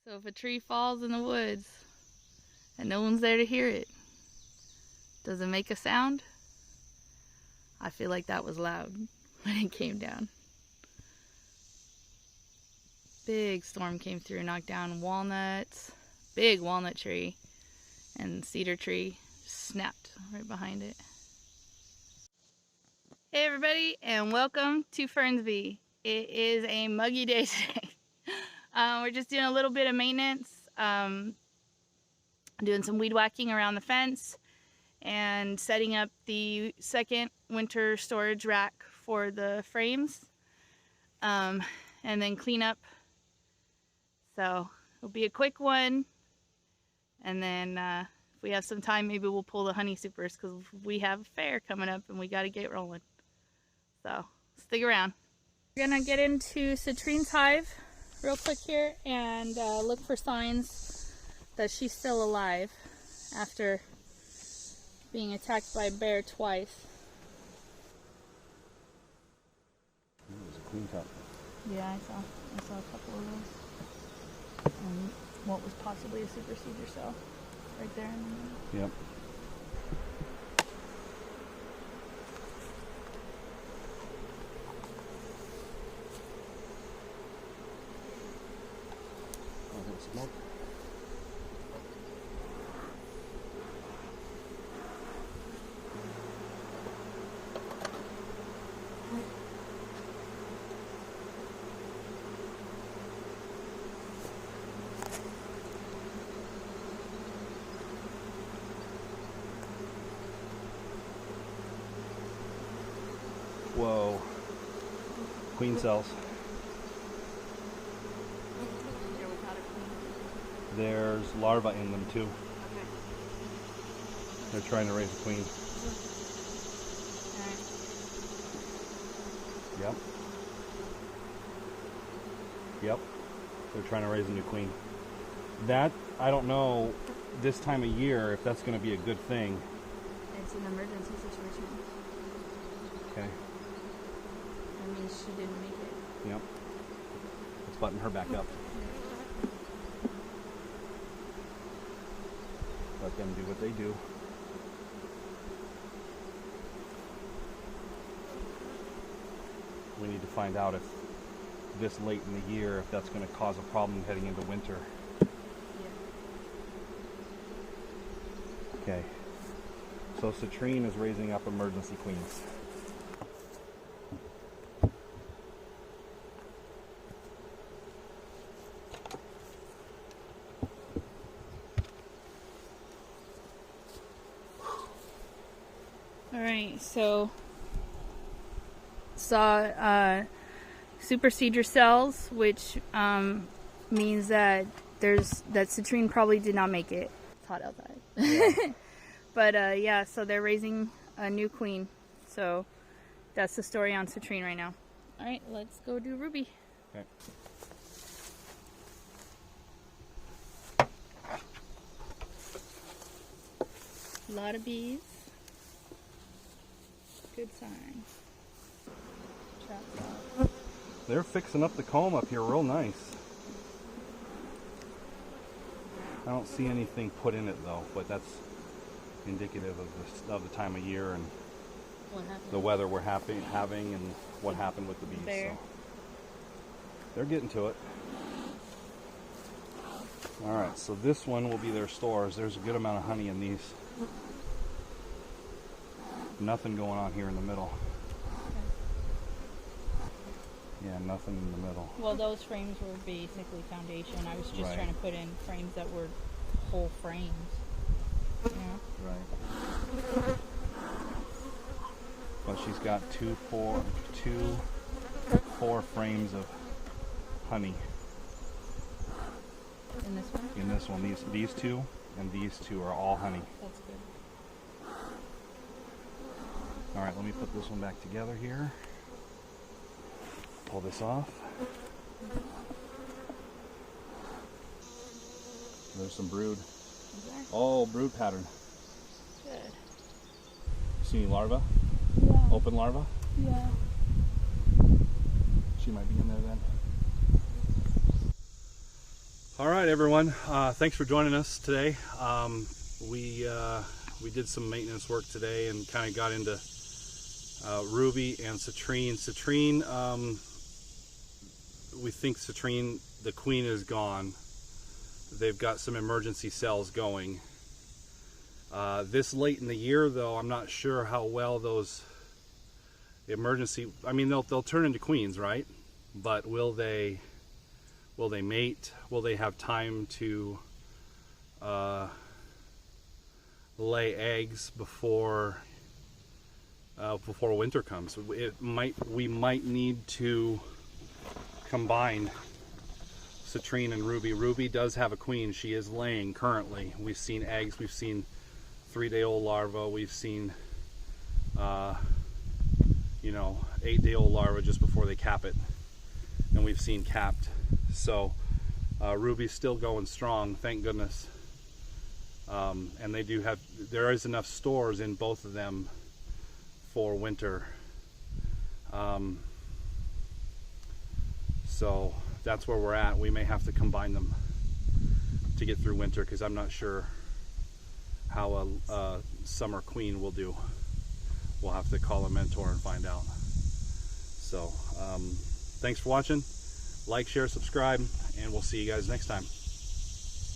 So if a tree falls in the woods and no one's there to hear it, does it make a sound? I feel like that was loud when it came down. Big storm came through, knocked down walnuts, big walnut tree, and cedar tree snapped right behind it. Hey everybody, and welcome to Fernsby. It is a muggy day today. We're just doing a little bit of maintenance, doing some weed whacking around the fence, and setting up the second winter storage rack for the frames, and then clean up. So it'll be a quick one, and then if we have some time, maybe we'll pull the honey supers because we have a fair coming up and we got to get rolling. So stick around. We're gonna get into Citrine's hive real quick here and look for signs that she's still alive after being attacked by a bear twice. It was a queen cup. Yeah, I saw a couple of those. And what was possibly a supersedure cell right there in the middle. Yep. Smoke. Whoa. Queen cells. There's larvae in them too. Okay. They're trying to raise a queen. Alright. Yep. Yep. They're trying to raise a new queen. That, I don't know, this time of year, if that's going to be a good thing. It's an emergency situation. Okay. That means she didn't make it. Yep. Let's button her back up. Let them do what they do. We need to find out if this late in the year, if that's going to cause a problem heading into winter. Yeah. Okay. So Citrine is raising up emergency queens. Alright, so saw supersedure cells, which means that Citrine probably did not make it. It's hot outside. Yeah. But yeah, so they're raising a new queen. So that's the story on Citrine right now. Alright, let's go do Ruby. Okay. A lot of bees. Good sign. Traps off. They're fixing up the comb up here real nice. I don't see anything put in it though, but that's indicative of the time of year and the weather we're having and what happened with the bees. So they're getting to it. Alright, so this one will be their stores. There's a good amount of honey in these. Nothing going on here in the middle. Yeah, nothing in the middle. Well, those frames were basically foundation. I was just Right. trying to put in frames that were whole frames. Yeah. Right. But she's got four frames of honey In this one? in this one. These two and these two are all honey. That's good. All right, let me put this one back together here. Pull this off. There's some brood. Is there? Oh, brood pattern. Good. See any larvae? Yeah. Open larvae? Yeah. She might be in there then. All right, everyone. Thanks for joining us today. We did some maintenance work today and kind of got into Ruby and Citrine. Citrine, we think Citrine, the queen is gone. They've got some emergency cells going. This late in the year, though, I'm not sure how well those emergency, I mean, they'll turn into queens, right? But will they mate? Will they have time to lay eggs before winter comes? We might need to combine Citrine and Ruby. Ruby does have a queen. She is laying currently. We've seen eggs. We've seen 3-day-old larvae. We've seen 8-day-old larvae just before they cap it, and we've seen capped. So Ruby's still going strong, thank goodness. And there is enough stores in both of them for winter. So that's where we're at. We may have to combine them to get through winter, because I'm not sure how a summer queen will do. We'll have to call a mentor and find out. So thanks for watching. Like, share, subscribe, and we'll see you guys next time.